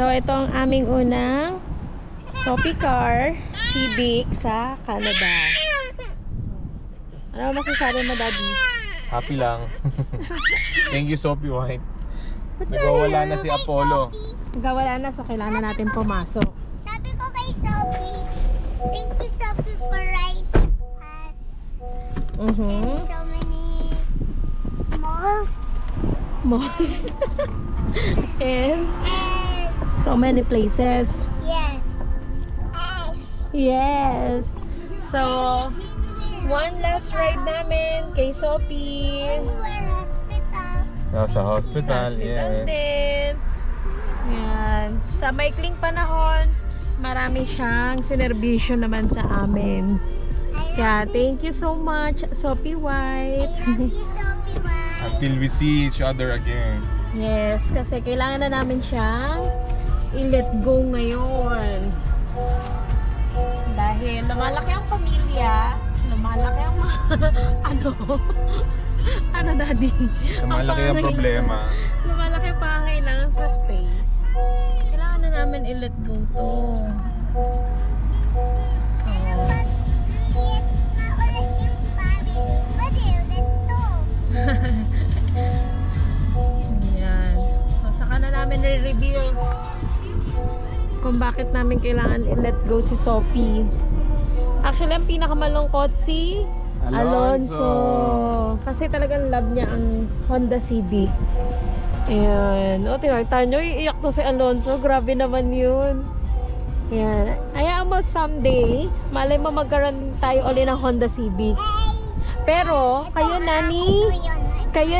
So, ito ang aming unang Sophie car, Civic sa Canada. Ano masasabi mo, Daddy? Happy lang. Thank you, Sophie White. Nagwawala na si Apollo. Nagwawala na, so kailangan natin pumasok. Sabi ko kay Sophie, thank you, Sophie, for writing us. And so many malls. Malls. And so many places. Yes. Yes. So, one last ride namin kay Sophie. Anywhere hospital. Sa hospital, yes. Din. Yan. Sa maikling panahon, marami siyang sinerbisyo naman sa amin. Kaya, thank you so much, Sophie White. I love you, Sophie White. Until we see each other again. Yes, kasi kailangan na namin siyang i-let go ngayon. Dahil lumalaki ang pamilya, lumalaki ang ano, Daddy? Lumalaki ang problema. Lumalaki ang pangangailangan sa space. Kailangan na namin i-let go to. So, Maliit na ulit yung family. Pwede ulit to. yan. So, saka na namin re-reveal kung bakit namin kailangan i-let go si Sophie. Actually, ang pinakamalungkot si Alonso. Kasi talagang love niya ang Honda Civic. Ayan. O, tinakita nyo, iiyak to si Alonso. Grabe naman yun. Ayan. Hayaan mo someday, malay mo magkaroon tayo ulit ng Honda Civic. Pero, kayo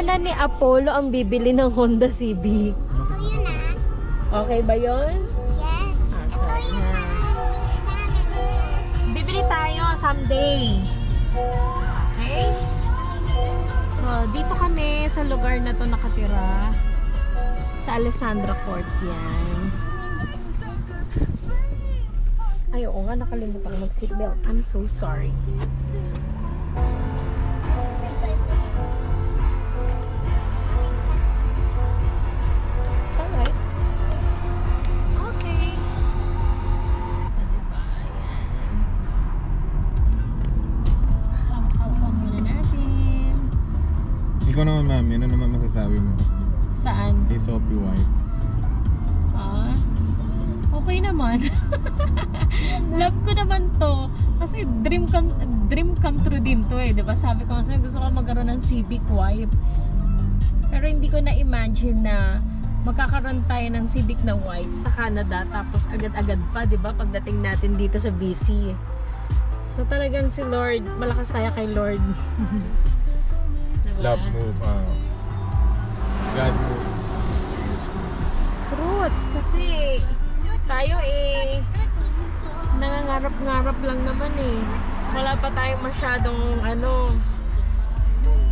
na ni Apollo ang bibili ng Honda Civic. Ito yun ah. Okay ba yun? Yes. Ito yun na. Bibili tayo someday. Okay? So, dito kami sa lugar na to nakatira. Sa Alessandra Court yan. Ay, oo nga, nakalimutan mag-seatbelt. I'm so sorry. It's alright. Okay. So, diba? Ayan. Hawak-hawak muna natin. Ikaw naman, mami, ano naman masasabi mo Saan? kay Sophie White? Ah, okay naman. Love ko naman to. Kasi dream come true din to eh. Diba? Sabi ko kasi gusto ko magkaroon ng Civic White. Pero hindi ko na-imagine na magkakaroon tayo ng Civic na white sa Canada. Tapos agad-agad pa, diba? Pagdating natin dito sa BC. So talagang si Lord, malakas tayo kay Lord. Diba? Love move. God moves. Truth. Kasi tayo eh nangangarap-ngarap lang naman eh. Wala pa tayong masyadong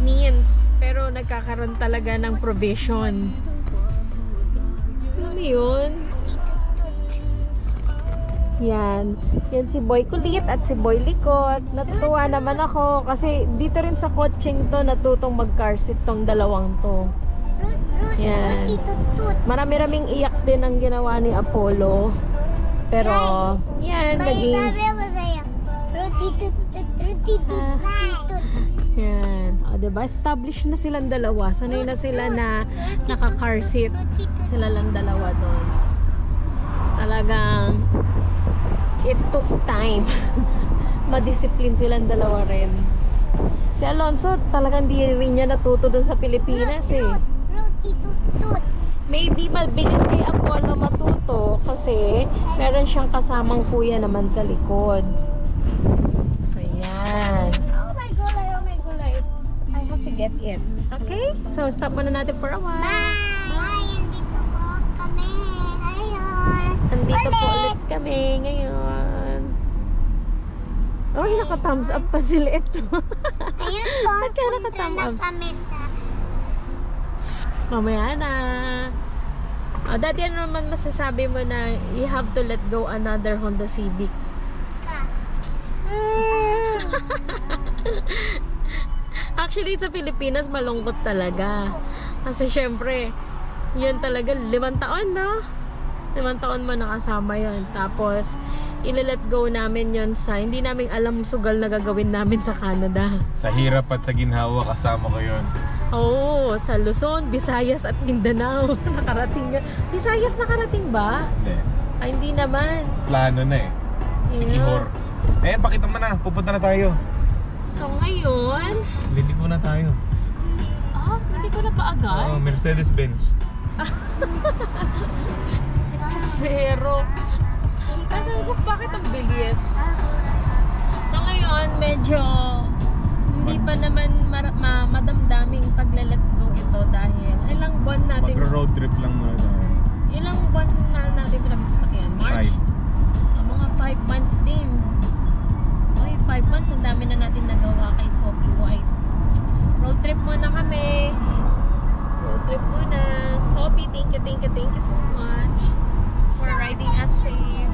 means. Pero nagkakaroon talaga ng provision. Ano yun? Yan. Yan si Boy Kulit at si Boy Likot. Natutuwa naman ako kasi dito rin sa coaching to natutong mag-car seat tong dalawang to. Yan. Marami-raming iyak din ang ginawa ni Apollo. Pero, yan, naging... Yan. O, diba? Established na silang dalawa. Sanay na sila na naka-car seat. Sila lang dalawa doon. Talagang it took time. Madiscipline silang dalawa rin. Si Alonso, talagang di rin niya natuto doon sa Pilipinas eh. Maybe mabilis kay Apollo matuto kasi meron siyang kasamang kuya naman sa likod. So, yan. Oh my gulay. I have to get it. Okay? So, stop muna natin for a while. Bye! Andito po kami. Ayun. Andito po ulit kami ngayon. Oh, naka-thumbs up pa sila ito. Ayun po. Ba't kaya Punta naka-thumbs na up? kami sa... Mamaya na. Dati ano naman masasabi mo na you have to let go another Honda Civic? Actually, sa Pilipinas malungkot talaga. Kasi syempre, yun talaga 5 taon, no? 5 taon mo nakasama yon. Tapos, ile-let go namin yon sa, hindi namin alam sugal na gagawin namin sa Canada. Sa hirap at sa ginhawa, kasama ko yun. Oo, sa Luzon, Visayas at Mindanao. Nakarating nga. Visayas nakarating ba? Hindi. Ay, hindi naman. Plano na eh. Si Yeah. Kihor. Ayan, pakita mo na. Pupunta na tayo. So, ngayon, Liliko na tayo. hindi ko na paagad. Oh, Mercedes-Benz. Zero. Kasi ko, bakit ang bilis? So ngayon, medyo hindi pa naman madamdaming paglalet go ito dahil ilang buwan natin, Mag-road trip lang muna tayo. ilang buwan na natin pinagsasakyan? March? 5. Mga 5 months din. Ay, 5 months, ang dami na natin nagawa kay Sophie White. Road trip muna kami. Road trip muna. Sophie, thank you so much for riding us safe.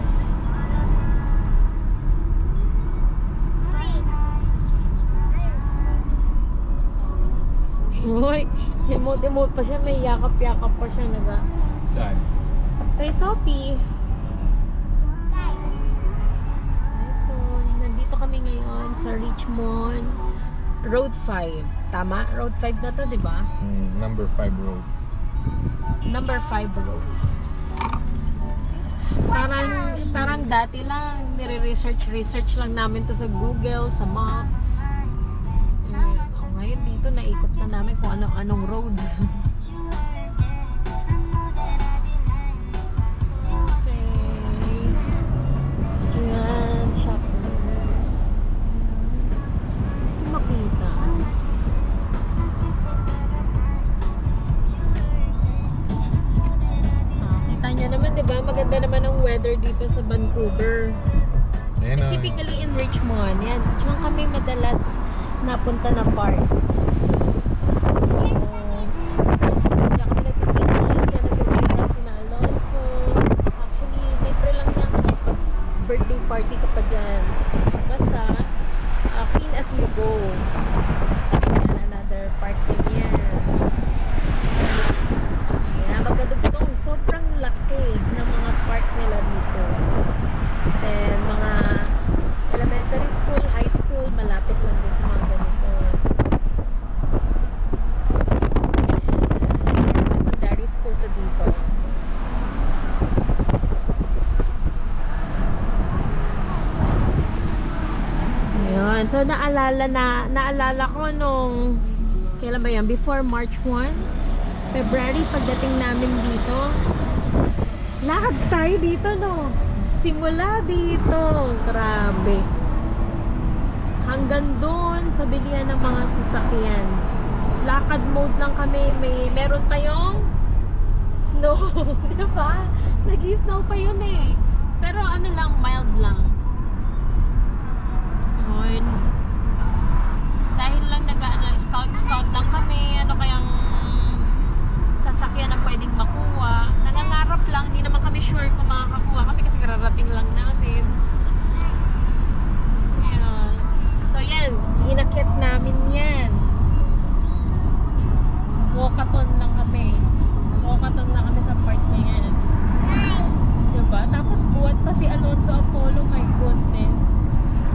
Uy, emote pa siya, may yakap-yakap pa siya naga. Saan? Kay Sophie. Ito, nandito kami ngayon sa Richmond Road 5. Tama? Road 5 na to, di ba? Number 5 road. Number 5 road. Parang dati lang, nire-research lang namin to sa Google, sa map. Ngayon dito, naikot na namin kung anong road. Okay. Yan, shoppers. Hindi makita. Kita nyo naman, di ba? Maganda naman ang weather dito sa Vancouver. Ayan, Specifically in Richmond. Yan. Diyan kami madalas napunta na park. So, diyan kami nagpipiknik, diyan nag-ride si na Alonso. Actually, libre lang yan kapag birthday party ka pa dyan. Basta, clean as you go. Yan, another park din yan. Yan, magkadugtong. Sobrang laki ng mga park nila dito. Then, mga elementary school, high school, malapit lang din sa mga ganito. And secondary school to dito. Ayan. So, naalala ko nung, kailan ba yan? Before March 1? February, pagdating namin dito, lakad tayo dito, no? Simula dito, grabe. Hanggang doon sa bilihan ng mga sasakyan. Lakad mode lang kami. Meron pa yung snow. Diba? Nag-snow pa yun eh. Pero ano lang, mild lang. Yun. Dahil lang scout lang kami. Ano kayang sasakyan na pwedeng makuha. Nangangarap lang. Hindi naman kami sure kung makakakuha kami kasi kararating lang natin. Ayan. So yan, inakyat namin yan. Walkathon lang kami. Walkathon lang kami sa part na yan. Diba? Tapos buhat pa si Alonso Apollo, my goodness.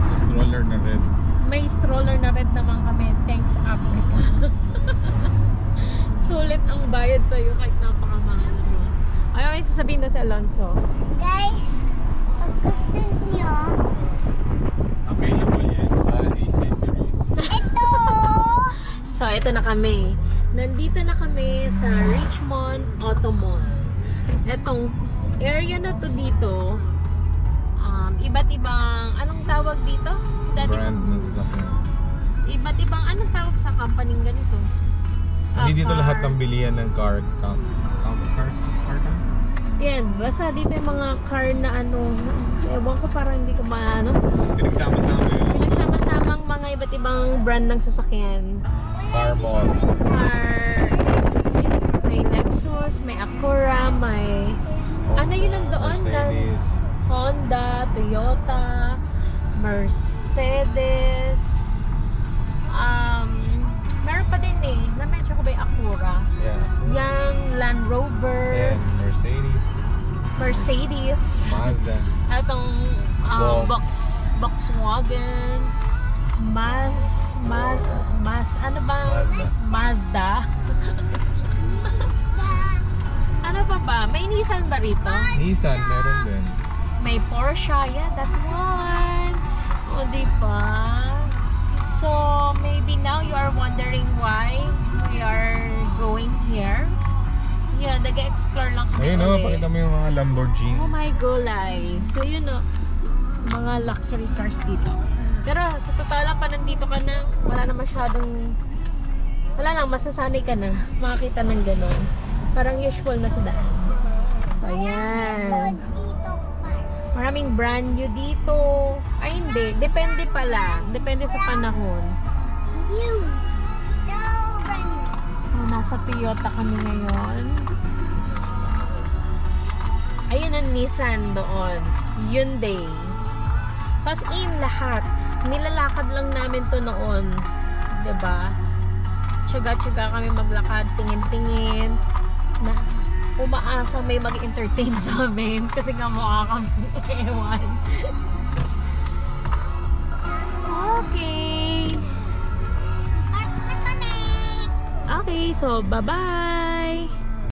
Sa stroller na red. May stroller na red naman kami. Thanks Africa. Sulit ang bayad sa'yo kahit napakamahal mo. Ayaw may sasabihin na si Alonso. Guys, pag gusto nyo, Available yan sa accessories. ito! So, ito na kami. Nandito na kami sa Richmond Auto Mall. Etong area na to dito, iba't ibang, anong tawag dito? Dati sa, Brand ng sasakyan. iba't ibang, anong tawag sa company ganito? Hindi dito Car. lahat ng bilihan ng car. Car? Yan, basta dito yung mga car na ano, ewan ko parang hindi ko maano. Pinagsama-sama yun. Pinagsama-samang mga iba't ibang brand ng sasakyan. Car mall. May Lexus, may Acura, may ano yun nandoon? Mercedes. Honda, Toyota, Mercedes, meron pa din eh, na-mention ko ba yung Acura? Yeah. Yung Land Rover, Ayan, Mercedes. Mercedes. Mazda. Itong Volkswagen. Ano ba? Mazda. Ano pa ba? May Nissan ba rito? Nissan, meron din. May Porsche. Yeah, that one. O, diba? So, maybe now you are wondering why we are going here. Yeah, nag-explore lang kami Ayun o, ulit. pakita mo yung mga Lamborghini. Oh my gulay. So, yun o. Mga luxury cars dito. Pero sa totoo lang pa nandito ka na, wala na masyadong, wala lang, masasanay ka na makakita ng gano'n. Parang usual na sa daan. So, ayan. Maraming brand new dito. Ay, hindi. Depende pala. Depende sa panahon. New. So brand new. So, nasa Toyota kami ngayon. Ayun ang Nissan doon. Hyundai. So, as in, lahat. Nilalakad lang namin to noon. 'Di ba? Tsaga-tsaga kami maglakad, tingin-tingin. Na umaasa may mag-entertain sa amin. Kasi nga mukha kami ewan. Okay. Okay, so bye-bye!